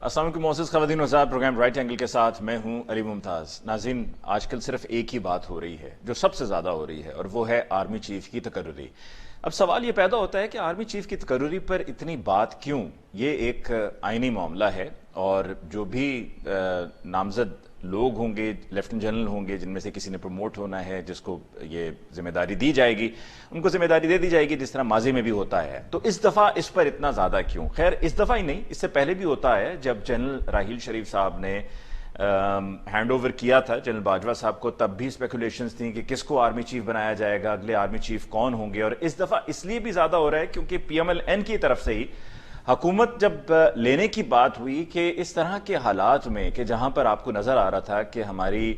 السلام علیکم معزز خواتین و حضرات، پروگرام رائٹ اینگل کے ساتھ میں ہوں علی ممتاز۔ ناظرین، آج کل صرف ایک ہی بات ہو رہی ہے جو سب سے زیادہ ہو رہی ہے، اور وہ ہے آرمی چیف کی تقرری۔ اب سوال یہ پیدا ہوتا ہے کہ آرمی چیف کی تقرری پر اتنی بات کیوں؟ یہ ایک آئینی معاملہ ہے، اور جو بھی نامزد لوگ ہوں گے، لیفٹنٹ جنرل ہوں گے، جن میں سے کسی نے پروموٹ ہونا ہے، جس کو یہ ذمہ داری دی جائے گی، ان کو ذمہ داری دے دی جائے گی، جس طرح ماضی میں بھی ہوتا ہے۔ تو اس دفعہ اس پر اتنا زیادہ کیوں؟ خیر، اس دفعہ ہی نہیں، اس سے پہلے بھی ہوتا ہے۔ جب جنرل راحیل شریف صاحب نے ہینڈ اوور کیا تھا جنرل باجوہ صاحب کو، تب بھی اسپیکولیشنز تھیں کہ کس کو آرمی چیف بنایا جائے گا، اگلے آرمی چیف کون ہوں گے۔ اور اس دفعہ اس لیے بھی زیادہ ہو رہا ہے کیونکہ پی ایم ایل این کی طرف سے ہی حکومت جب لینے کی بات ہوئی کہ اس طرح کے حالات میں کہ جہاں پر آپ کو نظر آ رہا تھا کہ ہماری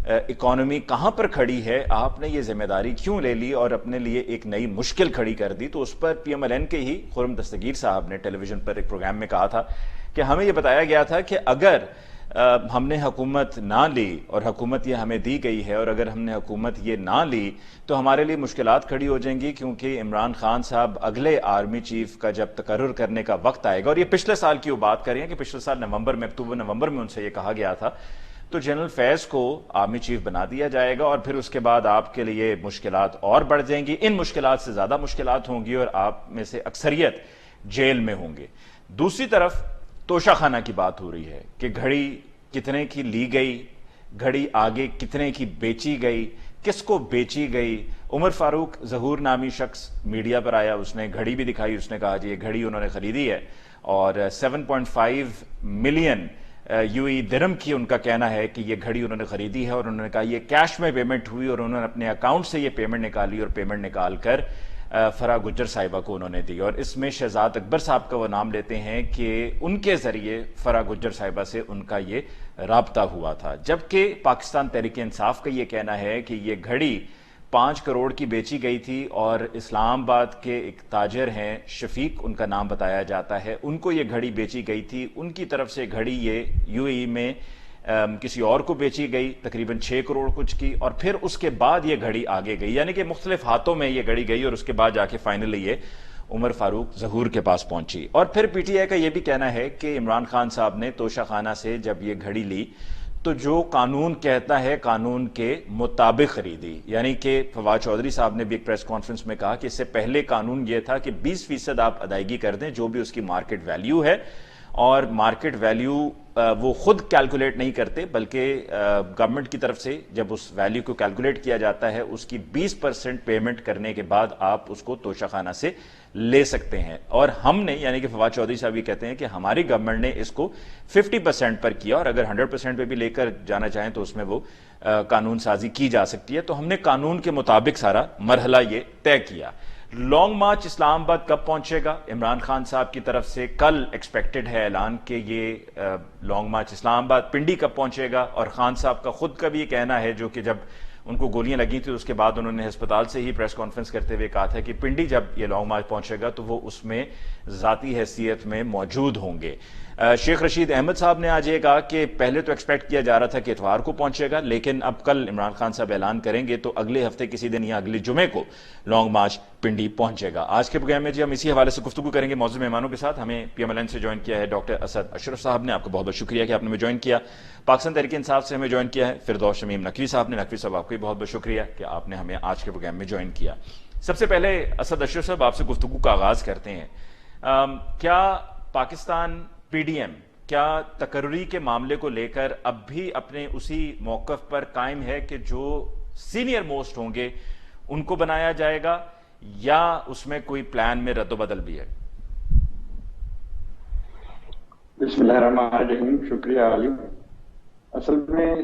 اکانومی کہاں پر کھڑی ہے، آپ نے یہ ذمہ داری کیوں لے لی اور اپنے لیے ایک نئی مشکل کھڑی کر دی۔ تو اس پر پی ایم ایل این کے ہی خرم دستگیر صاحب نے ٹیلی ویژن پر ایک پروگرام میں کہا تھا کہ ہمیں یہ بتایا گیا تھا کہ اگر ہم نے حکومت نہ لی، اور حکومت یہ ہمیں دی گئی ہے، اور اگر ہم نے حکومت یہ نہ لی تو ہمارے لیے مشکلات کھڑی ہو جائیں گی، کیونکہ عمران خان صاحب اگلے آرمی چیف کا جب تقرر کرنے کا وقت آئے گا، اور یہ پچھلے سال کی وہ بات کر رہے ہیں کہ پچھلے سال نومبر میں، اکتوبر نومبر میں ان سے یہ کہا گیا تھا، تو جنرل فیض کو آرمی چیف بنا دیا جائے گا، اور پھر اس کے بعد آپ کے لیے مشکلات اور بڑھ جائیں گی، ان مشکلات سے زیادہ مشکلات ہوں گی، اور آپ میں سے اکثریت جیل میں ہوں گے۔ دوسری طرف توشہ خانہ کی بات ہو رہی ہے کہ گھڑی کتنے کی لی گئی، گھڑی آگے کتنے کی بیچی گئی، کس کو بیچی گئی۔ عمر فاروق ظہور نامی شخص میڈیا پر آیا، اس نے گھڑی بھی دکھائی، اس نے کہا جی یہ گھڑی انہوں نے خریدی ہے، اور 7.5 ملین یو ای درہم کی ان کا کہنا ہے کہ یہ گھڑی انہوں نے خریدی ہے، اور انہوں نے کہا یہ کیش میں پیمنٹ ہوئی، اور انہوں نے اپنے اکاؤنٹ سے یہ پیمنٹ نکالی، اور پیمنٹ نکال کر فرح گجر صاحبہ کو انہوں نے دی، اور اس میں شہزاد اکبر صاحب کا وہ نام لیتے ہیں کہ ان کے ذریعے فرح گجر صاحبہ سے ان کا یہ رابطہ ہوا تھا۔ جبکہ پاکستان تحریک انصاف کا یہ کہنا ہے کہ یہ گھڑی 5 کروڑ کی بیچی گئی تھی، اور اسلام آباد کے ایک تاجر ہیں، شفیق ان کا نام بتایا جاتا ہے، ان کو یہ گھڑی بیچی گئی تھی، ان کی طرف سے گھڑی یہ یو اے میں کسی اور کو بیچی گئی تقریباً 6 کروڑ کچھ کی، اور پھر اس کے بعد یہ گھڑی آگے گئی، یعنی کہ مختلف ہاتھوں میں یہ گھڑی گئی، اور اس کے بعد جا کے فائنلی یہ عمر فاروق ظہور کے پاس پہنچی۔ اور پھر پی ٹی آئی کا یہ بھی کہنا ہے کہ عمران خان صاحب نے توشہ خانہ سے جب یہ گھڑی لی تو جو قانون کہتا ہے قانون کے مطابق خریدی، یعنی کہ فواد چودھری صاحب نے بھی ایک پریس کانفرنس میں کہا کہ اس سے پہلے قانون یہ تھا کہ 20% آپ ادائیگی کر دیں جو بھی اس کی مارکیٹ ویلیو ہے، اور مارکیٹ ویلیو وہ خود کیلکولیٹ نہیں کرتے، بلکہ گورنمنٹ کی طرف سے جب اس ویلیو کو کیلکولیٹ کیا جاتا ہے، اس کی 20% پیمنٹ کرنے کے بعد آپ اس کو توشہ خانہ سے لے سکتے ہیں۔ اور ہم نے، یعنی کہ فواد چودھری صاحب یہ کہتے ہیں کہ ہماری گورنمنٹ نے اس کو 50% پر کیا، اور اگر 100% پہ بھی لے کر جانا چاہیں تو اس میں وہ قانون سازی کی جا سکتی ہے۔ تو ہم نے قانون کے مطابق سارا مرحلہ یہ طے کیا۔ لانگ مارچ اسلام آباد کب پہنچے گا؟ عمران خان صاحب کی طرف سے کل ایکسپیکٹڈ ہے اعلان کہ یہ لانگ مارچ اسلام آباد۔ پنڈی کب پہنچے گا؟ اور خان صاحب کا خود کا بھی یہ کہنا ہے، جو کہ جب ان کو گولیاں لگی تھی اس کے بعد انہوں نے ہسپتال سے ہی پریس کانفرنس کرتے ہوئے کہا تھا کہ پنڈی جب یہ لانگ مارچ پہنچے گا تو وہ اس میں ذاتی حیثیت میں موجود ہوں گے۔ شیخ رشید احمد صاحب نے آج یہ کہا کہ پہلے تو ایکسپیکٹ کیا جا رہا تھا کہ اتوار کو پہنچے گا، لیکن اب کل عمران خان صاحب اعلان کریں گے تو اگلے ہفتے کسی دن یا اگلے جمعے کو لانگ مارچ پنڈی پہنچے گا۔ آج کے پروگرام میں جی ہم اسی حوالے سے گفتگو کریں گے معزز مہمانوں کے ساتھ۔ ہمیں پی ایم ایل این سے جوائن کیا ہے ڈاکٹر اسد اشرف صاحب نے، آپ کو بہت بہت شکریہ کہ آپ نے ہمیں جوائن کیا۔ پاکستان تحریک انصاف سے ہمیں جوائن کیا ہے فردوس شمیم نقوی صاحب نے۔ نقوی صاحب آپ کو بھی بہت بہت شکریہ کہ آپ نے ہمیں آج کے پروگرام میں جوائن کیا۔ سب سے پہلے اسد اشرف صاحب آپ سے گفتگو کا آغاز کرتے ہیں۔ کیا پاکستان پی ڈی ایم کیا تقرری کے معاملے کو لے کر اب بھی اپنے اسی موقف پر قائم ہے کہ جو سینئر موسٹ ہوں گے ان کو بنایا جائے گا، یا اس میں کوئی پلان میں رد و بدل بھی ہے؟ بسم اللہ الرحمن الرحیم۔ شکریہ علی۔ اصل میں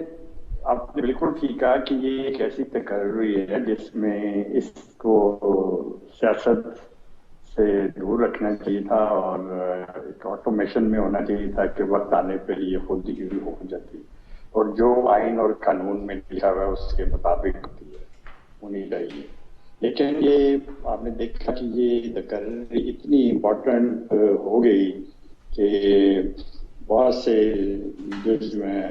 آپ نے بالکل ٹھیک کہا کہ یہ ایک ایسی تقرری ہے جس میں اس کو سیاست سے دور رکھنا چاہیے تھا، اور ایک آٹومیشن میں ہونا چاہیے تھا کہ وقت آنے پہ یہ خود ہی ہو جاتی، اور جو آئین اور قانون میں لکھا ہوا ہے اس کے مطابق ہونی چاہیے۔ لیکن یہ آپ نے دیکھا کہ یہ تقرری اتنی امپورٹنٹ ہو گئی کہ بہت سے لیڈرز جو ہیں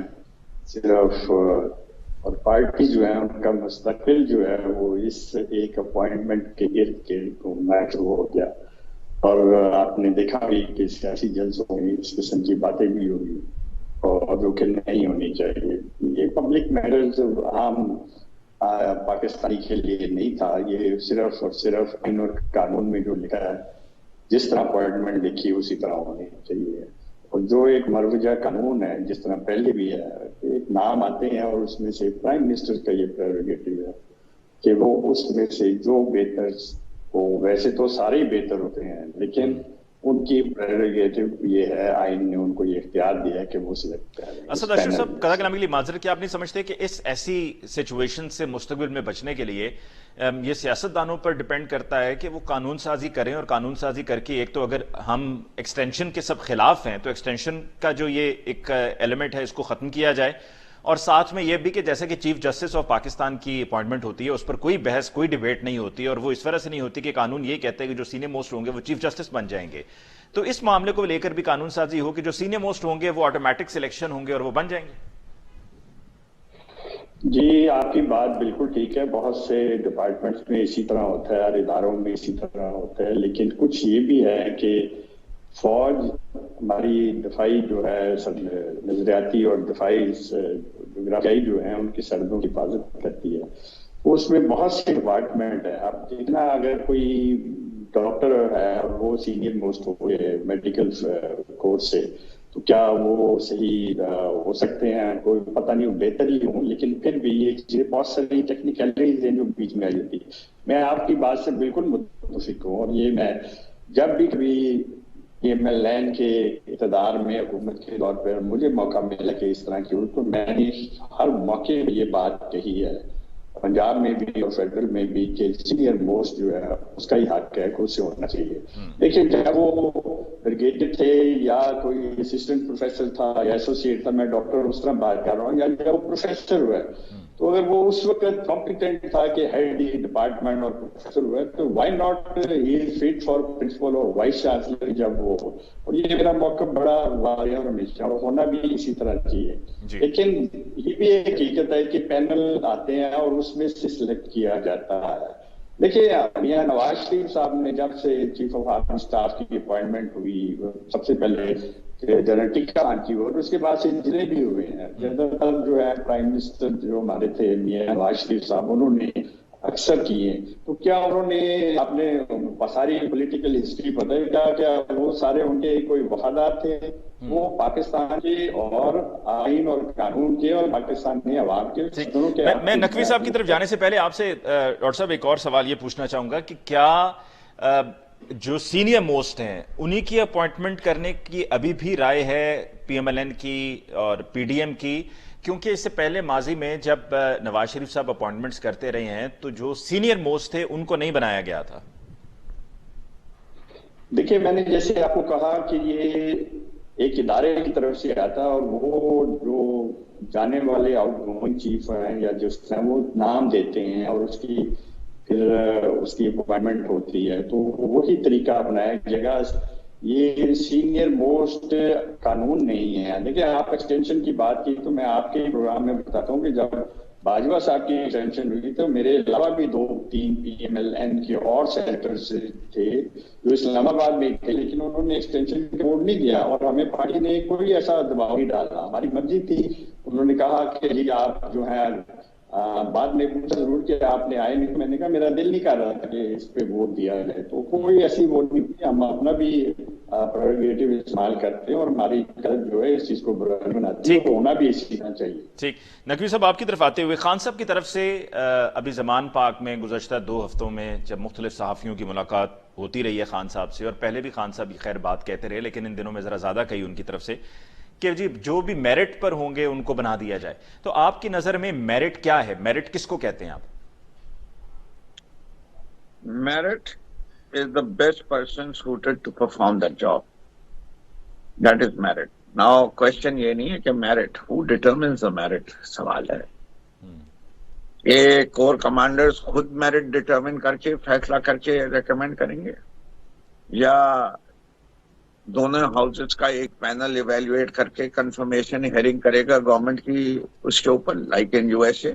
صرف اور پارٹی جو ہے ان کا مستقبل جو ہے وہ اس ایک اپوائنٹمنٹ کے گرد گھومنا شروع ہو گیا، اور آپ نے دیکھا بھی کہ سیاسی جلسوں میں اس قسم کی باتیں بھی ہوئی اور جو کہ نہیں ہونی چاہیے. یہ پبلک میٹرز عام پاکستانی کے لیے نہیں تھا. یہ صرف اور صرف آئین اور قانون میں جو لکھا ہے, جس طرح اپوائنٹمنٹ لکھی اسی طرح ہونی چاہیے. اور جو ایک مروجہ قانون ہے, جس طرح پہلے بھی ہے, ایک نام آتے ہیں اور اس میں سے پرائم منسٹر کا یہ پریروگیٹو ہے کہ وہ اس میں سے جو بہتر ہو, ویسے تو سارے ہی بہتر ہوتے ہیں لیکن ان کی پریروگیٹو یہ ہے, آئین نے ان کو یہ اختیار دیا ہے کہ وہ سلیکٹ کریں. اسد اشرف صاحب, قضا کلامی کے لیے معذرت, کیا آپ نہیں سمجھتے کہ اس ایسی سچویشن سے مستقبل میں بچنے کے لیے یہ سیاستدانوں پر ڈیپینڈ کرتا ہے کہ وہ قانون سازی کریں, اور قانون سازی کر کے ایک تو اگر ہم ایکسٹینشن کے سب خلاف ہیں تو ایکسٹینشن کا جو یہ ایک ایلیمنٹ ہے اس کو ختم کیا جائے, اور ساتھ میں یہ بھی کہ جیسے کہ چیف جسٹس آف پاکستان کی اپوائنٹمنٹ ہوتی ہے اس پر کوئی بحث کوئی ڈیبیٹ نہیں ہوتی, اور وہ اس وجہ سے نہیں ہوتی کہ قانون یہ کہتے ہیں کہ جو سینئر موسٹ ہوں گے وہ چیف جسٹس بن جائیں گے. تو اس معاملے کو لے کر بھی قانون سازی ہو کہ جو سینئر موسٹ ہوں گے وہ آٹومیٹک سلیکشن ہوں گے اور وہ بن جائیں گے. جی, آپ کی بات بالکل ٹھیک ہے. بہت سے ڈپارٹمنٹس میں اسی طرح ہوتا ہے اور اداروں میں اسی طرح ہوتا ہے, لیکن کچھ یہ بھی ہے کہ فوج ہماری دفاعی جو ہے نظریاتی اور دفاعی جغرافیائی جو ہیں ان کی سرحدوں کی حفاظت کرتی ہے. اس میں بہت سے ڈپارٹمنٹ ہے. اب دیکھنا, اگر کوئی ڈاکٹر ہے اور وہ سینئر موسٹ ہو میڈیکل کورس سے, تو کیا وہ صحیح ہو سکتے ہیں؟ کوئی پتہ نہیں, بہتر ہی ہوں, لیکن پھر بھی یہ چیزیں بہت ساری ٹیکنیکلٹیز ہیں جو بیچ میں آئی ہوتی ہے. میں آپ کی بات سے بالکل متفق ہوں, اور یہ میں جب بھی کبھی PMLN کے اقتدار میں حکومت کے طور پر مجھے موقع ملا کہ اس طرح کی ہو, تو میں نے ہر موقع پہ یہ بات کہی ہے, پنجاب میں بھی اور فیڈرل میں بھی, کہ سینئر موسٹ جو ہے اس کا ہی حق ہے کہ اسے ہونا چاہیے. لیکن چاہے وہ بریگیڈیئر تھے یا کوئی اسسٹنٹ پروفیسر تھا یا ایسوسیٹ تھا, میں ڈاکٹر اس طرح بات کر رہا ہوں, یا جب وہ پروفیسر ہوئے تو اگر وہ اس وقت کمپیٹنٹ تھا کہ ہیڈ ڈپارٹمنٹ اور پروفیسر ہوئے, تو why not he is fit for principal اور وائس چانسلر جب وہ. اور یہ میرا موقع بڑا واضح اور ہمیشہ ہونا بھی اسی طرح چاہیے. لیکن یہ بھی ایک حقیقت ہے کہ پینل آتے ہیں اور اس میں سے سلیکٹ کیا جاتا ہے. دیکھیے, میاں نواز شریف صاحب نے جب سے چیف آف آرمی اسٹاف کی اپوائنٹمنٹ ہوئی, سب سے پہلے جنرل ٹکا خان کی, اور اس کے بعد سے جتنے بھی ہوئے ہیں, زیادہ تر جو ہے پرائم منسٹر جو ہمارے تھے میاں نواز شریف صاحب, انہوں نے اکثر کیے. تو کیا انہوں نے اپنے ساری پولیٹیکل ہسٹری بتائی کیا وہ سارے ان کے کوئی وفادار تھے؟ وہ پاکستان کے اور آئین اور قانون کے اور پاکستانی عوام کے دونوں کے. میں نقوی صاحب کی طرف جانے سے پہلے آپ سے ڈاکٹر صاحب ایک اور سوال یہ پوچھنا چاہوں گا کہ کیا جو سینئر موسٹ ہیں انہی کی اپوائنٹمنٹ کرنے کی ابھی بھی رائے ہے PMLN کی اور PDM کی؟ کیونکہ اس سے پہلے ماضی میں جب نواز شریف صاحب اپوائنٹمنٹس کرتے رہے ہیں تو جو سینئر موسٹ تھے ان کو نہیں بنایا گیا تھا. دیکھیے, میں نے جیسے آپ کو کہا کہ یہ ایک ادارے کی طرف سے آتا, اور وہ جو جانے والے آؤٹ گوئنگ چیف ہیں یا جس طرح وہ نام دیتے ہیں اور اس کی پھر اس کی اپوائنٹمنٹ ہوتی ہے, تو وہی طریقہ اپنایا جائے گا. یہ سینئر موسٹ قانون نہیں ہے. دیکھیے, آپ ایکسٹینشن کی بات کی تو میں آپ کے پروگرام میں بتاتا ہوں کہ جب باجوہ صاحب کی ایکسٹینشن ہوئی تو میرے علاوہ بھی 2-3 PMLN کے اور سینیٹرز تھے جو اسلام آباد میں تھے, لیکن انہوں نے ایکسٹینشن کوڈ نہیں دیا اور ہمیں پارٹی نے کوئی ایسا دباؤ نہیں ڈالا. ہماری مرضی تھی. انہوں نے کہا کہ جی آپ جو ہے بعد میں پوچھا ضرور کہ آپ نے آئے نہیں, تو میں نے کہا میرا دل نہیں کر رہا تھا کہ اس پہ ووٹ دیا جائے. تو کوئی ایسی ووٹ نہیں تھی. ہم اپنا بھی پریروگیٹو استعمال کرتے ہیں اور ہماری قلب جو ہے اس چیز کو برابر بناتی ہے, ہونا بھی اسی طرح چاہیے. ٹھیک. نقوی صاحب آپ کی طرف آتے ہوئے, خان صاحب کی طرف سے ابھی زمان پاک میں گزشتہ 2 ہفتوں میں جب مختلف صحافیوں کی ملاقات ہوتی رہی ہے خان صاحب سے, اور پہلے بھی خان صاحب خیر بات کہتے رہے لیکن ان دنوں میں ذرا زیادہ کہی ان کی طرف سے کہ جی جو بھی میرٹ پر ہوں گے ان کو بنا دیا جائے, تو آپ کی نظر میں میرٹ کیا ہے؟ میرٹ کس کو کہتے ہیں آپ؟ Merit is the best person suited to perform that job. That is merit. Now question یہ نہیں ہے کہ merit, who determines the merit سوال ہے. یہ کور کمانڈرز خود میرٹ ڈٹرمن کر کے فیصلہ کر کے ریکمینڈ کریں گے, یا دونوں ہاؤسز کا ایک پینل ایویلویٹ کر کے کنفرمیشن ہیئرنگ کرے گا گورنمنٹ کی اس کے اوپر, لائک ان USA,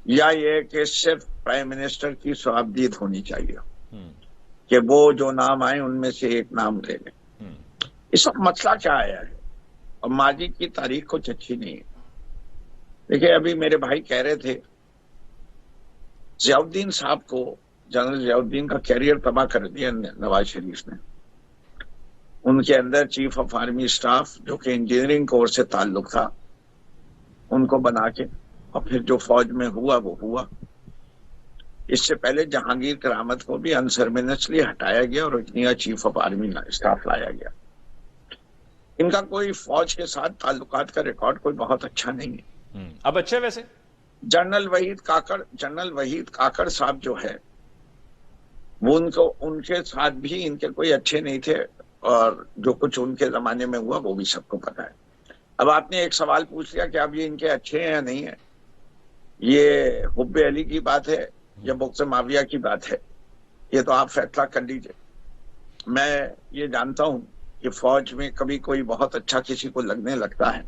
یا یہ کہ صرف پرائم منسٹر کی صحابدید ہونی چاہیے. کہ وہ جو نام آئے ان میں سے ایک نام لے لیں. اس وقت مسئلہ کیا آیا ہے اور ماضی کی تاریخ کچھ اچھی نہیں ہے. دیکھیے ابھی میرے بھائی کہہ رہے تھے ضیاء الدین صاحب کو، جنرل ضیاء الدین کا کیریئر تباہ کر دیا نواز شریف نے. ان کے اندر چیف آف آرمی اسٹاف جو کہ انجینئرنگ کورس سے تعلق تھا ان کو بنا کے، اور پھر جو فوج میں ہوا وہ ہوا. اس سے پہلے جہانگیر کرامت کو بھی انسرمنسلی ہٹایا گیا اور اتنی چیف آف آرمی اسٹاف لایا گیا. ان کا کوئی فوج کے ساتھ تعلقات کا ریکارڈ کوئی بہت اچھا نہیں ہے. اب اچھے ویسے جنرل وحید کاکڑ صاحب جو ہے وہ ان کے ساتھ بھی ان کے کوئی اچھے نہیں تھے، اور جو کچھ ان کے زمانے میں ہوا وہ بھی سب کو پتا ہے. اب آپ نے ایک سوال پوچھ لیا کہ اب یہ ان کے اچھے ہیں یا نہیں ہے. یہ حب علی کی بات ہے یا بغض معاویہ کی بات ہے، یہ تو آپ فیصلہ کر لیجئے. میں یہ جانتا ہوں کہ فوج میں کبھی کوئی بہت اچھا کسی کو لگنے لگتا ہے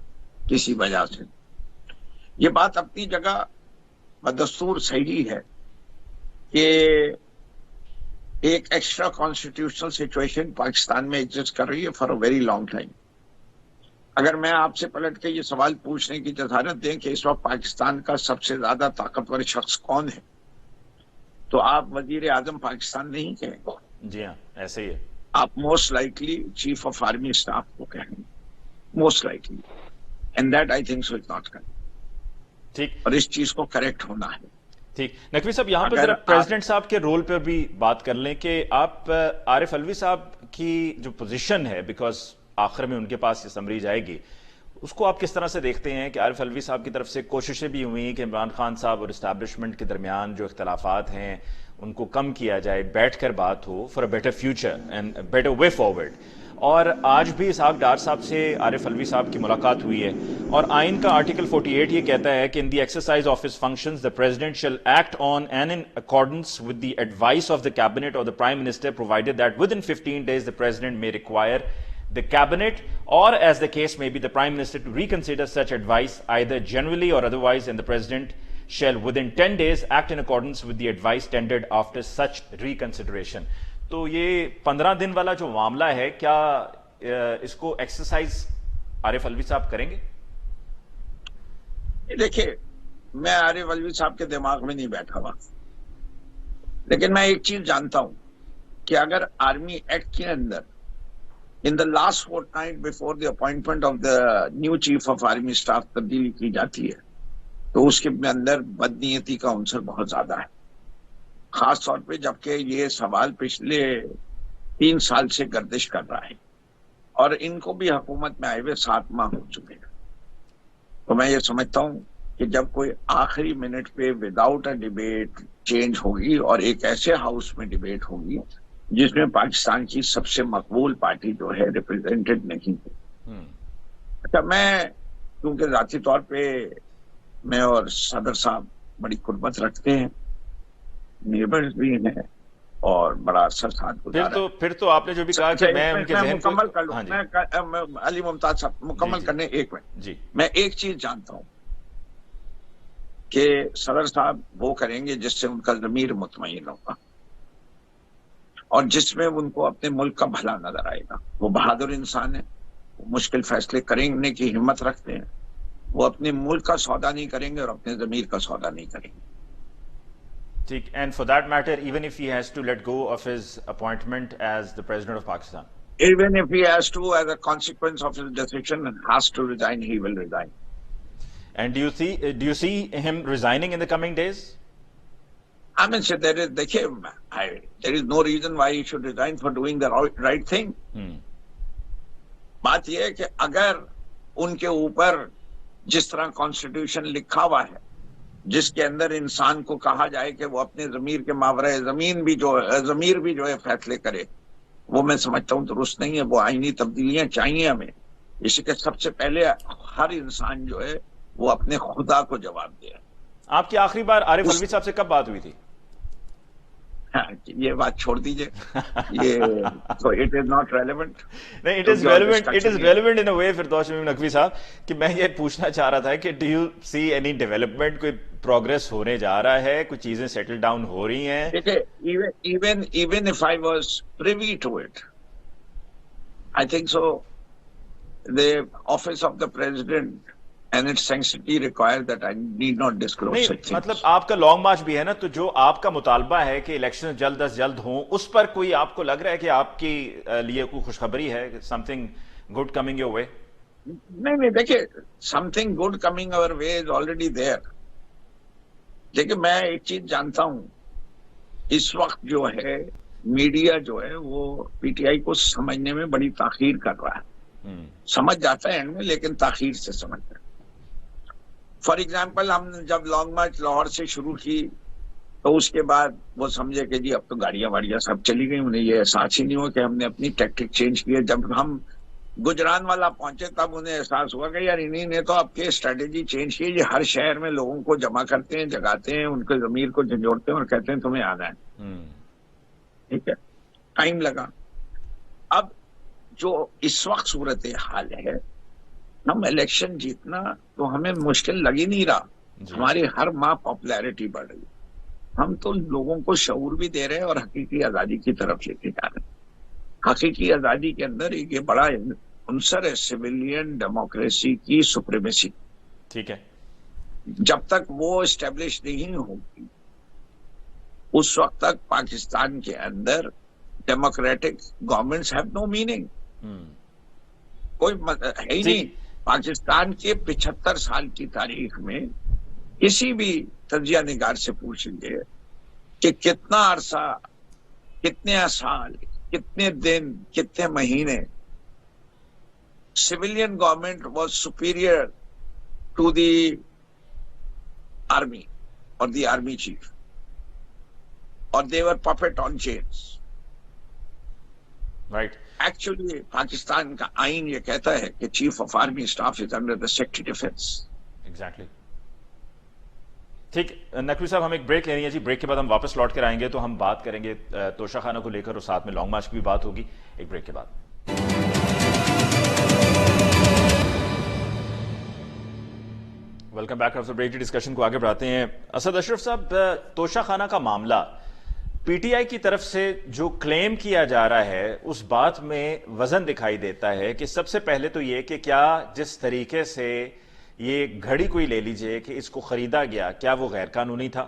کسی وجہ سے. یہ بات اپنی جگہ بدستور صحیح ہے کہ ایک ایکسٹرا کانسٹیٹیوشنل سچویشن پاکستان میں ایگزسٹ کر رہی ہے for a very long time. اگر میں آپ سے پلٹ کے یہ سوال پوچھنے کی جسارت دیں کہ اس وقت پاکستان کا سب سے زیادہ طاقتور شخص کون ہے، تو آپ وزیر اعظم پاکستان نہیں کہیں گے. جی ہاں ایسے ہی ہے. آپ most likely chief of army staff کو کہیں گے، most likely. And that I think so is not correct. ٹھیک، اور اس چیز کو کریکٹ ہونا ہے. ٹھیک. نقوی صاحب یہاں پہ ذرا پریزیڈنٹ صاحب کے رول پہ بھی بات کر لیں کہ آپ عارف علوی صاحب کی جو پوزیشن ہے، بیکاز آخر میں ان کے پاس یہ سمری جائے گی، اس کو آپ کس طرح سے دیکھتے ہیں کہ عارف علوی صاحب کی طرف سے کوششیں بھی ہوئی کہ عمران خان صاحب اور اسٹیبلشمنٹ کے درمیان جو اختلافات ہیں ان کو کم کیا جائے، بیٹھ کر بات ہو for a better future and better way forward. اور آج بھی اسحاق ڈار صاحب سے عارف علوی صاحب کی ملاقات ہوئی ہے، اور آئین کا آرٹیکل 48 یہ کہتا ہے کہ in the exercise of his functions the president shall act on and in accordance with the advice of the cabinet or the prime minister, provided that within 15 days the president may require the cabinet or as the case may be the prime minister to reconsider such advice either generally or otherwise, and the president shall within 10 days act in accordance with the advice tendered after such reconsideration. تو یہ 15 دن والا جو معاملہ ہے، کیا اس کو exercise Arif Alvi صاحب کریں گے؟ دیکھیں میں عارف علوی صاحب کے دماغ میں نہیں بیٹھا ہوا، لیکن میں ایک چیز جانتا ہوں کہ اگر آرمی ایکٹ کے اندر in the last fortnight before the appointment of the new chief of army staff تبدیلی کی جاتی ہے تو اس کے اندر بدنیتی کا عنصر بہت زیادہ ہے. خاص طور پہ جبکہ یہ سوال پچھلے 3 سال سے گردش کر رہا ہے اور ان کو بھی حکومت میں آئے ہوئے 7 ماہ ہو چکے ہیں. تو میں یہ سمجھتا ہوں کہ جب کوئی آخری منٹ پہ وداؤٹ اے ڈیبیٹ چینج ہوگی اور ایک ایسے ہاؤس میں ڈیبیٹ ہوگی جس میں پاکستان کی سب سے مقبول پارٹی جو ہے ریپرزینٹڈ نہیں ہے. اچھا میں کیونکہ ذاتی طور پہ میں اور صدر صاحب بڑی قربت رکھتے ہیں، نیبرز بھی ہیں اور بڑا عرصہ ساتھ گزارا. پھر تو آپ نے جو بھی کہا کہ میں ان کے ذہن کو مکمل کر لوں. میں علی ممتاز صاحب مکمل کرنے ایک منٹ. جی میں ایک چیز جانتا ہوں کہ صدر صاحب وہ کریں گے جس سے ان کا ضمیر مطمئن ہوگا اور جس میں ان کو اپنے ملک کا بھلا نظر آئے گا. وہ بہادر انسان ہیں، وہ مشکل فیصلے کرنے کی ہمت رکھتے ہیں، وہ اپنے ملک کا سودا نہیں کریں گے اور اپنے ضمیر کا سودا نہیں کریں گے. ٹھیک. And for that matter even if he has to let go of his appointment as the president of Pakistan, even if he has to as a consequence of his decision and has to resign, he will resign. And do you see him resigning in the coming days? I mean, so there is no reason why he should resign for doing the right thing. بات یہ ہے کہ اگر ان کے اوپر جس طرح constitution لکھا ہوا ہے جس کے اندر انسان کو کہا جائے کہ وہ اپنے ضمیر کے ماورائے ضمیر بھی جو ہے فیصلے کرے، وہ میں سمجھتا ہوں درست نہیں ہے. وہ آئینی تبدیلیاں چاہیے ہمیں، اس کے سب سے پہلے ہر انسان جو ہے وہ اپنے خدا کو جواب دے. آپ کی آخری بار عارف علوی صاحب سے کب بات ہوئی تھی؟ یہ بات چھوڑ دیجئے, یہ so it is not relevant. نہیں, it is relevant in a way Firdous Shamim Naqvi صاحب, کہ میں یہ پوچھنا چاہ رہا تھا کہ do you see any development, کوئی پروگریس ہونے جا رہا ہے, کوئی چیزیں سیٹل ڈاؤن ہو رہی ہیں؟ Even if I was privy to it, I think so the office of the president and its sanctity require that I need not disclose such things. مطلب آپ کا لانگ مارچ بھی ہے نا, تو جو آپ کا مطالبہ ہے کہ الیکشن جلد از جلد ہوں, اس پر کوئی آپ کو لگ رہا ہے کہ آپ کی لیے کوئی خوشخبری ہے, something good coming your way? نہیں دیکھیں, something good coming our way is already there. لیکن میں ایک چیز جانتا ہوں, اس وقت جو ہے میڈیا جو ہے وہ پی ٹی آئی کو سمجھنے میں بڑی تاخیر کر رہا ہے. سمجھ جاتا ہے اینڈ میں, لیکن تاخیر سے سمجھتا ہے. فار ایگزامپل, ہم جب لانگ مارچ لاہور سے شروع کی تو اس کے بعد وہ سمجھے کہ جی اب تو گاڑیاں واڑیاں سب چلی گئی, انہیں یہ احساس ہی نہیں ہوا کہ ہم نے اپنی ٹیکٹک چینج کی ہے. جب ہم گجران والا پہنچے تب انہیں احساس ہوا کہ یار انہیں نے تو آپ کی اسٹریٹجی چینج کی, یہ ہر شہر میں لوگوں کو جمع کرتے ہیں, جگاتے ہیں, ان کے ضمیر کو جھنجھوڑتے ہیں اور کہتے ہیں تمہیں آنا ہے. ٹھیک ہے, ٹائم لگا. اب جو اس وقت صورت حال ہے, ہم الیکشن جیتنا تو ہمیں مشکل لگ ہی نہیں رہا. ہماری ہر ماہ پاپولیرٹی بڑھ رہی ہے, ہم تو لوگوں کو شعور بھی دے رہے ہیں اور حقیقی آزادی کی طرف لے کے جا رہے ہیں. حقیقی آزادی کے اندر ایک یہ بڑا عنصر ہے سویلین ڈیموکریسی کی سپریمیسی. ٹھیک ہے, جب تک وہ اسٹیبلش نہیں ہوگی اس وقت تک پاکستان کے اندر democratic governments have no meaning. کوئی ہے ہی نہیں. پاکستان کے 75 سال کی تاریخ میں کسی بھی تجزیہ نگار سے پوچھ لیجیے کہ کتنا عرصہ, کتنے سال, کتنے دن, کتنے مہینے civilian government was superior to the army or the army chief, or they were puppet on chains. Right. Actually, Pakistan کا آئین یہ کہتا ہے کہ chief of army staff is under the secretary defence. Exactly. ٹھیک, نقوی صاحب ہم ایک بریک لے رہی ہیں جی, بریک کے بعد ہم واپس لوٹ کر آئیں گے تو ہم بات کریں گے توشہ خانہ کو لے کر, اور ساتھ میں لانگ مارچ کی بھی بات ہوگی ایک بریک کے بعد. Welcome back. آفٹر بریک کی ڈسکشن کو آگے بڑھاتے ہیں. اسد اشرف صاحب, توشہ خانہ کا معاملہ پی ٹی آئی کی طرف سے جو کلیم کیا جا رہا ہے اس بات میں وزن دکھائی دیتا ہے کہ سب سے پہلے تو یہ کہ کیا جس طریقے سے یہ گھڑی کوئی لے لیجئے کہ اس کو خریدا گیا, کیا وہ غیر قانونی تھا؟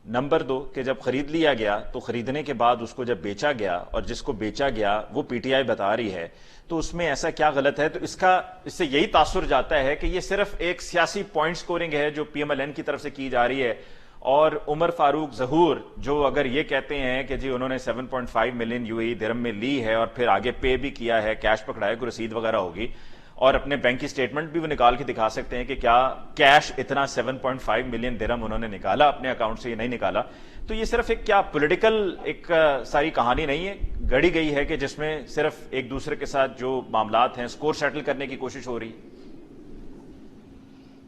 نمبر 2 کہ جب خرید لیا گیا تو خریدنے کے بعد اس کو جب بیچا گیا, اور جس کو بیچا گیا وہ پی ٹی آئی بتا رہی ہے, تو اس میں ایسا کیا غلط ہے؟ تو اس سے یہی تاثر جاتا ہے کہ یہ صرف ایک سیاسی پوائنٹ سکورنگ ہے جو پی ایم ایل این کی طرف سے کی جا رہی ہے. اور عمر فاروق ظہور جو اگر یہ کہتے ہیں کہ جی انہوں نے 7.5 ملین یو اے درہم میں لی ہے اور پھر آگے پے بھی کیا ہے, کیش پکڑا ہے, کوئی رسید وغیرہ ہوگی, اور اپنے بینک کی سٹیٹمنٹ بھی وہ نکال کے دکھا سکتے ہیں کہ کیا کیش اتنا 7.5 ملین درہم انہوں نے نکالا اپنے اکاؤنٹ سے یا نہیں نکالا. تو یہ صرف ایک کیا پولیٹیکل ایک ساری کہانی نہیں ہے, گڑی گئی ہے کہ جس میں صرف ایک دوسرے کے ساتھ جو معاملات ہیں سکور سیٹل کرنے کی کوشش ہو رہی ہے؟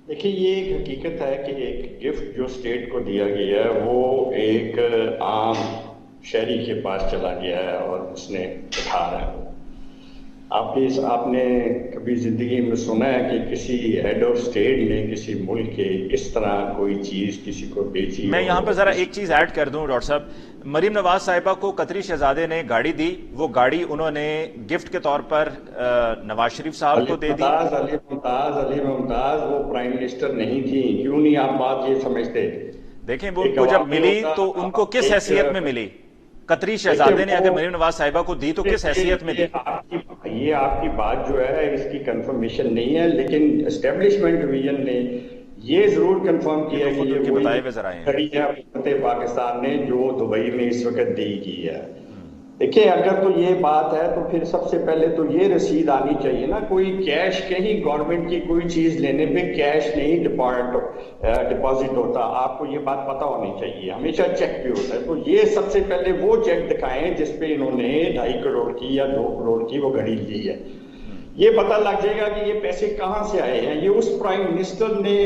دیکھیے, یہ ایک حقیقت ہے کہ ایک گفٹ جو اسٹیٹ کو دیا گیا ہے وہ ایک عام شہری کے پاس چلا گیا ہے اور اس نے اٹھا رہا ہے. آپ نے کبھی زندگی میں سنا ہے کہ کسی ہیڈ آف اسٹیٹ نے کسی ملک کے اس طرح کوئی چیز کسی کو بیچی؟ میں یہاں پر ذرا ایک چیز ایڈ کر دوں ڈاکٹر صاحب. مریم نواز صاحبہ کو قطری شہزادے نے گاڑی دی, وہ گاڑی انہوں نے گفٹ کے طور پر نواز شریف صاحب کو دے دی. علی ممتاز وہ پرائم منسٹر نہیں تھی, کیوں نہیں آپ بات یہ سمجھتے؟ دیکھیں وہ ان کو جب ملی تو ان کو کس حیثیت میں ملی؟ قطری شہزادے نے اگر مریم نواز صاحبہ کو دی تو کس حیثیت میں دی؟ یہ آپ کی بات جو ہے اس کی کنفرمیشن نہیں ہے, لیکن اسٹیبلشمنٹ ڈویژن نے یہ ضرور کنفرم کیا کہ یہ بتائے ہوئے ذرائع ہیں پاکستان نے جو دبئی میں اس وقت دی کی ہے. دیکھیں, اگر تو یہ بات ہے تو پھر سب سے پہلے تو یہ رسید آنی چاہیے نا. کوئی کیش کہیں گورنمنٹ کی کوئی چیز لینے پہ کیش نہیں ڈپازٹ ہوتا, آپ کو یہ بات پتہ ہونی چاہیے. ہمیشہ چیک بھی ہوتا ہے. تو یہ سب سے پہلے وہ چیک دکھائیں جس پہ انہوں نے 2.5 کروڑ کی یا 2 کروڑ کی وہ گھڑی لی ہے. یہ پتہ لگ جائے گا کہ یہ پیسے کہاں سے آئے ہیں, یہ اس پرائم منسٹر نے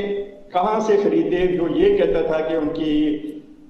کہاں سے خریدے جو یہ کہتا تھا کہ ان کی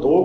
2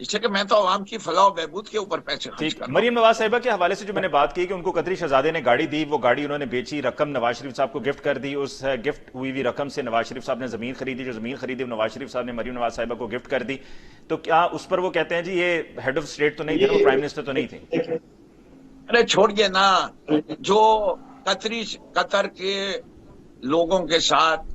اس سے کہ میں تو عوام کی فلاح و بہبود کے اوپر پیسے خرچ ٹھیک کر رہا ہوں. مریم نواز صاحبہ کے حوالے سے جو میں نے بات کی کہ ان کو قطری شہزادے نے گاڑی دی، وہ گاڑی انہوں نے بیچی، رقم نواز شریف صاحب کو گفٹ کر دی، اس گفٹ ہوئی ہوئی رقم سے نواز شریف صاحب نے زمین خریدی، جو زمین خریدی وہ نواز شریف صاحب نے مریم نواز صاحبہ کو گفٹ کر دی. تو کیا اس پر وہ کہتے ہیں جی یہ ہیڈ آف اسٹیٹ تو نہیں تھے، وہ پرائم منسٹر تو نہیں تھے؟ ارے چھوڑیے نا، جو قطر کے لوگوں کے ساتھ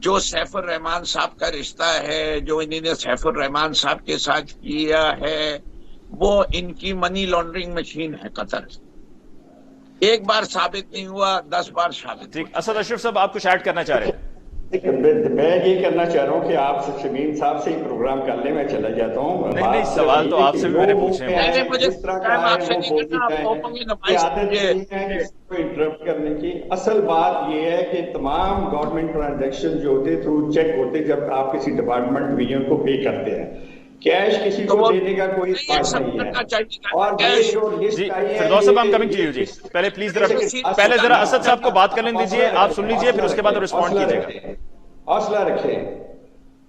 جو سیف الرحمان صاحب کا رشتہ ہے، جو انہوں نے سیف الرحمان صاحب کے ساتھ کیا ہے، وہ ان کی منی لانڈرنگ مشین ہے قطر. ایک بار ثابت نہیں ہوا، 10 بار ثابت. ٹھیک، اسد اشرف صاحب آپ کچھ ایڈ کرنا چاہ رہے ہیں؟ میں یہ کرنا چاہ رہا ہوں کہ آپ شمیم صاحب سے ہی پروگرام کر لیں، میں چلا جاتا ہوں. نہیں سوال تو آپ سے بھی میں نے پوچھے ہیں. مجھے آپ سے نہیں کرنا، آپ لوگوں کی نمائش انٹرپٹ کرنے کی. اصل بات یہ ہے کہ تمام گورنمنٹ ٹرانزیکشن جو ہوتے تھرو چیک ہوتے جب آپ کسی ڈپارٹمنٹ ڈویژن کو پے کرتے ہیں. کیش کسی کو دینے کا کوئی بات نہیں ہے. اور جی فردوس صاحب ہم کمنگ ٹو یو. جی پہلے پلیز پہلے ذرا اسد صاحب کو بات کرنے دیجیے، آپ سن لیجیے پھر اس کے بعد رسپونڈ کیجیے گا. حوصلہ رکھیں.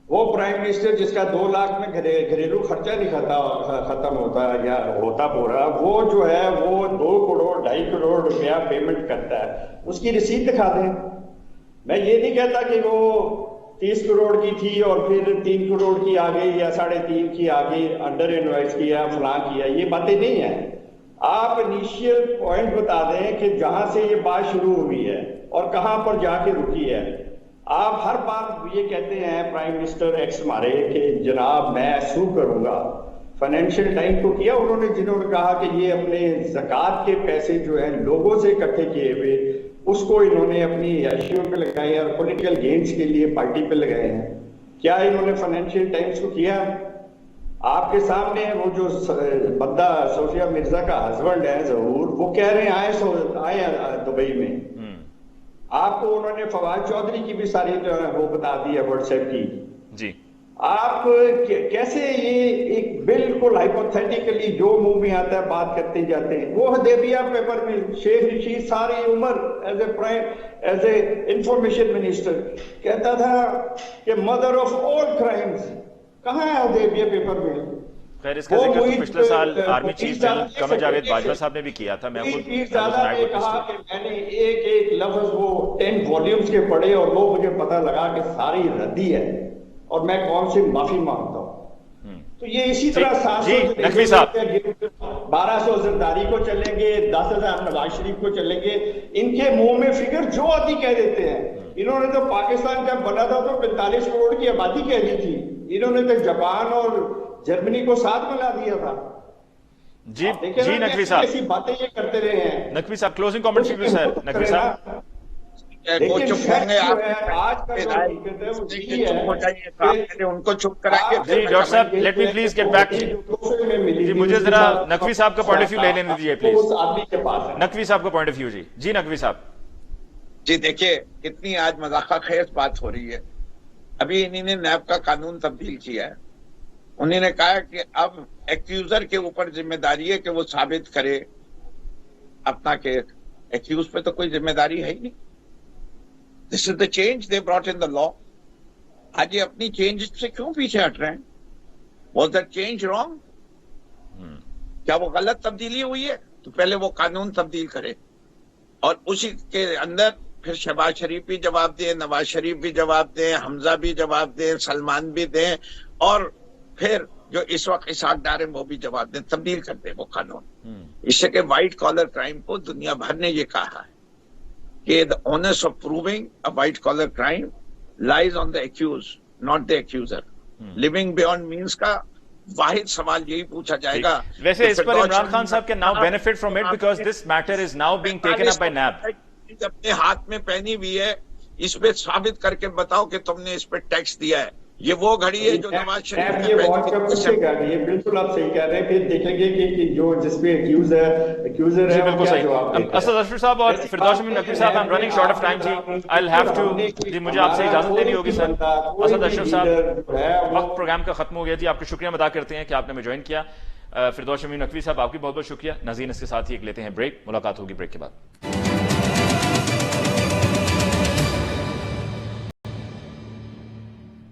وہ پرائم منسٹر جس کا 2 لاکھ میں گھریلو خرچہ نہیں ختم ہوتا یا ہوتا پورا، وہ جو ہے وہ 2 کروڑ 2.5 کروڑ روپیہ پیمنٹ کرتا ہے، اس کی رسید دکھا دیں. میں یہ نہیں کہتا کہ وہ 30 کروڑ کی تھی اور پھر 3 کروڑ کی آگے یا 3.5 کی آگے انڈر انوائس کیا فلاں کیا، یہ باتیں نہیں ہیں. آپ انیشیل پوائنٹ بتا دیں کہ جہاں سے یہ بات شروع ہوئی ہے اور کہاں پر جا کے رکی ہے. آپ ہر بار یہ کہتے ہیں پرائم منسٹر ایکس ہمارے کہ جناب میں سو کروں گا. فائنینشیل ٹائم کو کیا انہوں نے، جنہوں نے کہا کہ یہ اپنے زکوٰۃ کے پیسے جو ہیں لوگوں سے اکٹھے کیے ہوئے اس کو انہوں نے اپنی عیاشیوں پہ لگائے اور پولیٹیکل گینز کے لیے پارٹی پہ لگائے ہیں. کیا انہوں نے فائنینشیل ٹائمز کو کیا؟ آپ کے سامنے وہ جو بندہ صوفیہ مرزا کا ہسبینڈ ہے ظہور، وہ کہہ رہے ہیں آئے دبئی میں. آپ کو انہوں نے فواد چودھری کی بھی ساری وہ بتا دی ہے واٹس ایپ کی. جی آپ کیسے یہ ایک بالکل ہائپوتھیٹیکلی جو منہ میں آتا ہے بات کرتے جاتے ہیں. وہ حدیبیہ پیپر میں شیخ رشید ساری عمر ایز اے انفارمیشن منسٹر کہتا تھا کہ مدر آف آل کرائمز. کہاں ہے حدیبیہ پیپر میں؟ خیر اس کا ذکر تو پچھلے سال army chief general Qamar Javed Bajwa صاحب نے بھی کیا تھا. میں خود نے کہا کہ میں نے ایک لفظ وہ 10 والیومز کے پڑھے اور وہ مجھے پتہ لگا کہ ساری ردی ہے اور میں قوم سے معافی مانگتا ہوں. تو یہ اسی طرح 1200 زرداری کو چلیں گے، 10,000 نواز شریف کو چلیں گے. ان کے منہ میں فگر جو آتی کہہ دیتے ہیں. انہوں نے تو پاکستان جب بنا تھا تو 45 کروڑ کی آبادی کہہ دی تھی. انہوں نے تو جاپان اور جرمنی کو ساتھ ملا دیا تھا. جی نقوی صاحب ایسی باتیں یہ کرتے رہے ہیں. نقوی صاحب کلوزنگ کامنٹس کیجئے سر. نقوی صاحب ان کو چپ کرائیں گے. جی ڈاکٹر صاحب let me please get back. جی مجھے ذرا نقوی صاحب کا پوائنٹ آف ویو لے لینے دیجیے پلیز. نقوی صاحب کا پوائنٹ آف ویو. جی نقوی صاحب. جی دیکھیے اتنی آج مذاقہ خیز بات ہو رہی ہے. ابھی انہوں نے نیب کا قانون تبدیل کیا ہے. انہوں نے کہا کہ اب ایکیوزر کے اوپر ذمہ داری ہے کہ وہ ثابت کرے اپنا کہ ایکیوز پہ تو کوئی ذمہ داری ہے ہی نہیں. This is the change they brought in the law. آج یہ اپنی چینج سے کیوں پیچھے ہٹ رہے ہیں؟ Was that change wrong? کیا وہ غلط تبدیلی ہوئی ہے؟ تو پہلے وہ قانون تبدیل کرے اور اسی کے اندر پھر شہباز شریف بھی جواب دیں، نواز شریف بھی جواب دیں، حمزہ بھی جواب دیں، سلمان بھی دیں، اور پھر جو اس وقت اسحاق ڈار ہیں وہ بھی جواب دیں. تبدیل کر دیں وہ قانون. اس سے کہ وائٹ کالر کرائم کو دنیا بھر نے یہ کہا ہے کہ the onus of proving a white collar crime lies on the accused, not the accuser. Living beyond means کا واحد سوال یہی پوچھا جائے گا. ویسے اس پر عمران خان صاحب can now benefit from it because this matter is now being taken up by NAB. اپنے ہاتھ میں پہنی ہوئی ہے، اس پہ ثابت کر کے بتاؤ کہ تم نے اس پہ ٹیکس دیا ہے. یہ وہ گھڑی ہے جو نواز شریف نے پہنی. بالکل آپ صحیح کہہ رہے ہیں. پھر دیکھیں گے کہ جو جس پہ ایکیوزر ہے بالکل صحیح. اسد اشرف صاحب اور فردوس شمیم نقوی صاحب I'm running short of time G. I'll have to جی مجھے آپ سے اجازت لینی ہوگی سر. اسد اشرف صاحب وقت پروگرام کا ختم ہو گیا جی. آپ کا شکریہ ادا کرتے ہیں کہ آپ نے ہمیں جوائن کیا. فردوس شمیم نقوی صاحب آپ کی بہت بہت شکریہ. ناظرین اس کے ساتھ ہی ایک لیتے ہیں بریک. ملاقات ہوگی بریک کے بعد.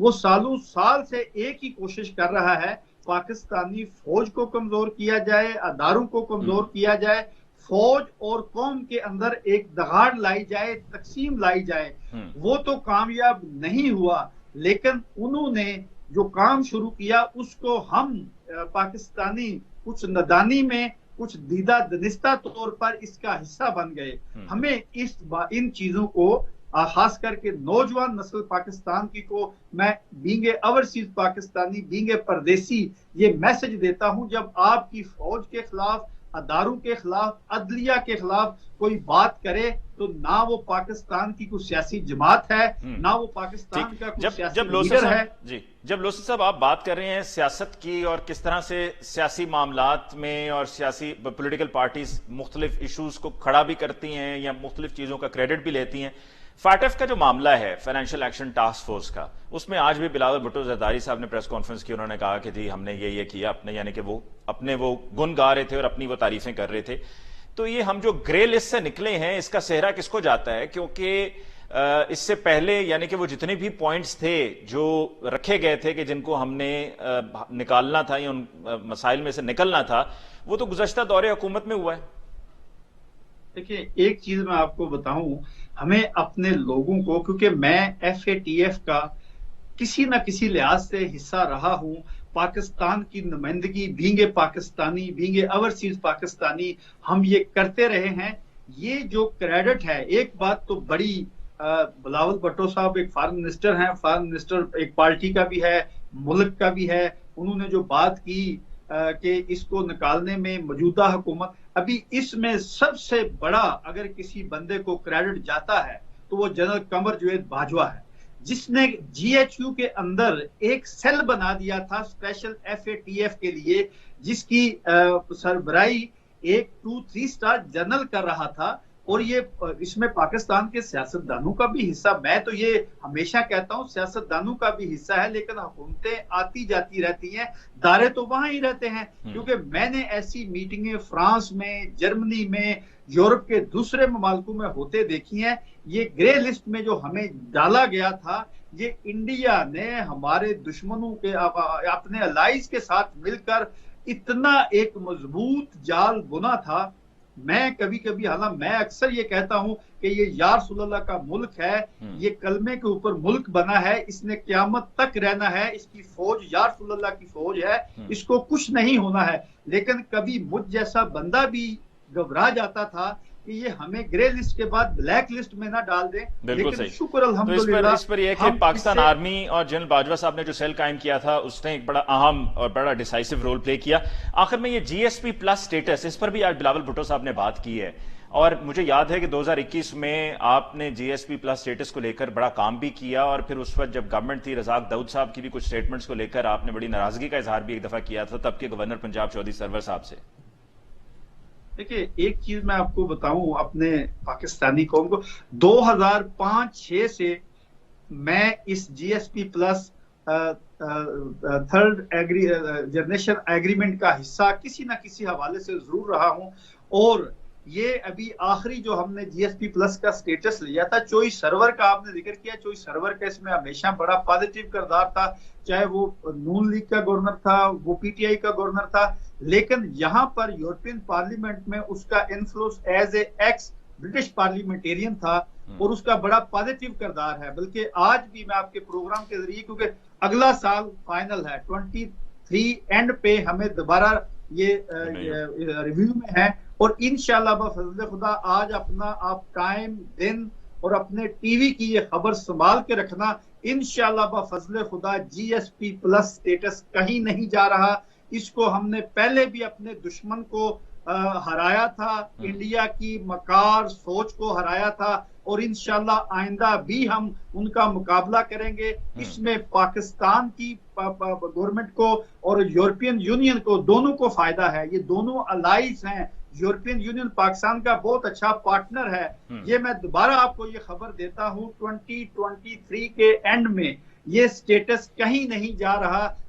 وہ سالوں سال سے ایک ہی کوشش کر رہا ہے، پاکستانی فوج کو کمزور کیا جائے، اداروں کو کمزور کیا جائے، فوج اور قوم کے اندر ایک دگاڑ لائی جائے، تقسیم لائی جائے۔ وہ تو کامیاب نہیں ہوا، لیکن انہوں نے جو کام شروع کیا اس کو ہم پاکستانی کچھ ندانی میں، کچھ دیدہ دنستہ طور پر اس کا حصہ بن گئے۔ ہمیں ان چیزوں کو خاص کر کے نوجوان نسل پاکستان کی کو میں بینگ اوورسیز پاکستانی، بینگ پردیسی، یہ میسج دیتا ہوں، جب آپ کی فوج کے خلاف، اداروں کے خلاف، عدلیہ کے خلاف کوئی بات کرے تو نہ وہ پاکستان کی کوئی سیاسی جماعت ہے، نہ وہ پاکستان کا کوئی سیاسی لیڈر ہے۔ جی، جب لوسی صاحب آپ بات کر رہے ہیں سیاست کی اور کس طرح سے سیاسی معاملات میں اور سیاسی پولیٹیکل پارٹیز مختلف ایشوز کو کھڑا بھی کرتی ہیں یا مختلف چیزوں کا کریڈٹ بھی لیتی ہیں، فیٹف کا جو معاملہ ہے فائنینشیل ایکشن ٹاسک فورس کا، اس میں آج بھی بلاول بھٹو زرداری صاحب نے پریس کانفرنس کی، انہوں نے کہا کہ جی ہم نے یہ کیا اپنے، یعنی کہ وہ اپنے وہ گن گا رہے تھے اور اپنی وہ تعریفیں کر رہے تھے۔ تو یہ ہم جو گرے لسٹ سے نکلے ہیں اس کا صحرا کس کو جاتا ہے؟ کیونکہ اس سے پہلے یعنی کہ وہ جتنے بھی پوائنٹس تھے جو رکھے گئے تھے کہ جن کو ہم نے نکالنا تھا یا ان مسائل میں سے نکلنا تھا، وہ تو گزشتہ دور حکومت میں ہوا ہے۔ دیکھیں، ایک چیز میں آپ کو بتاؤں، ہمیں اپنے لوگوں کو، کیونکہ میں FATF کا کسی نہ کسی لحاظ سے حصہ رہا ہوں، پاکستان کی نمائندگی being Pakistani, being overseas Pakistani ہم یہ کرتے رہے ہیں۔ یہ جو کریڈٹ ہے، ایک بات تو بڑی، بلاول بھٹو صاحب ایک فارن منسٹر ہیں، فارن منسٹر ایک پارٹی کا بھی ہے، ملک کا بھی ہے، انہوں نے جو بات کی کہ اس کو نکالنے میں موجودہ حکومت، ابھی اس میں سب سے بڑا اگر کسی بندے کو کریڈٹ جاتا ہے تو وہ جنرل قمر جاوید باجوہ ہے، جس نے GHQ کے اندر ایک سیل بنا دیا تھا اسپیشل FATF کے لیے، جس کی سربراہی ایک 2-3 سٹار جنرل کر رہا تھا۔ اور یہ اس میں پاکستان کے سیاستدانوں کا بھی حصہ، میں تو یہ ہمیشہ کہتا ہوں سیاستدانوں کا بھی حصہ ہے، لیکن حکومتیں آتی جاتی رہتی ہیں، دارے تو وہاں ہی رہتے ہیں۔ کیونکہ میں نے ایسی میٹنگیں فرانس میں، جرمنی میں، یورپ کے دوسرے ممالکوں میں ہوتے دیکھی ہیں۔ یہ گرے لسٹ میں جو ہمیں ڈالا گیا تھا، یہ انڈیا نے ہمارے دشمنوں کے اپنے الائز کے ساتھ مل کر اتنا ایک مضبوط جال بنا تھا۔ میں کبھی کبھی، حالانکہ میں اکثر یہ کہتا ہوں کہ یہ یا رسول اللہ کا ملک ہے، یہ کلمے کے اوپر ملک بنا ہے، اس نے قیامت تک رہنا ہے، اس کی فوج یا رسول اللہ کی فوج ہے، اس کو کچھ نہیں ہونا ہے۔ لیکن کبھی مجھ جیسا بندہ بھی گھبرا جاتا تھا کہ یہ ہمیں گرے لسٹ کے بعد بلیک لسٹ میں نہ ڈال دیں۔ لیکن شکر الحمدللہ اس پر یہ کہ پاکستان آرمی اور جنرل باجوہ صاحب نے جو سیل قائم کیا تھا اس نے ایک بڑا اہم اور بڑا ڈیسائسو رول پلے کیا۔ آخر میں یہ GSP پلس سٹیٹس، اس پر بھی آج بلاول بھٹو صاحب نے بات کی ہے، اور مجھے یاد ہے کہ 2021 میں آپ نے GSP پلس سٹیٹس کو لے کر بڑا کام بھی کیا، اور پھر اس وقت جب گورنمنٹ تھی رزاق داؤد صاحب کی بھی کچھ سٹیٹمنٹس کو لے کر آپ نے بڑی ناراضگی کا اظہار بھی ایک دفعہ کیا تھا تب کے گورنر پنجاب چودھری سرور صاحب سے۔ دیکھیں، ایک چیز میں آپ کو بتاؤں اپنے پاکستانی قوم کو، 2005-6 سے میں اس GSP plus third generation agreement کا حصہ کسی نہ کسی حوالے سے ضرور رہا ہوں۔ اور یہ ابھی آخری جو ہم نے GSP پلس کا سٹیٹس لیا تھا، چوئی سرور کا آپ نے ذکر کیا، چوئی سرور کا اس میں ہمیشہ بڑا پازیٹیو کردار تھا، چاہے وہ نون لیگ کا گورنر تھا، وہ PTI کا گورنر تھا، لیکن یہاں پر یورپین پارلیمنٹ میں اس کا influence as a x British parliamentarian تھا، اور اس کا بڑا پازیٹیو کردار ہے۔ بلکہ آج بھی میں آپ کے پروگرام کے ذریعے، کیونکہ اگلا سال فائنل ہے 23 اینڈ پہ ہمیں دوبارہ یہ ریویو میں ہے، اور انشاءاللہ بفضل خدا آج اپنا آپ ٹائم، دن اور اپنے ٹی وی کی یہ خبر سنبھال کے رکھنا، انشاءاللہ بفضل خدا GSP پلس سٹیٹس کہیں نہیں جا رہا۔ اس کو ہم نے پہلے بھی اپنے دشمن کو ہرایا تھا، انڈیا کی مکار سوچ کو ہرایا تھا، اور انشاءاللہ آئندہ بھی ہم ان کا مقابلہ کریں گے۔ اس میں پاکستان کی گورنمنٹ کو اور یورپین یونین کو، دونوں کو فائدہ ہے۔ یہ دونوں الائز ہیں، یورپین یونین پاکستان کا بہت اچھا پارٹنر ہے۔ یہ میں دوبارہ آپ کو یہ خبر دیتا ہوں، 2023 کے اینڈ میں یہ سٹیٹس کہیں نہیں جا رہا۔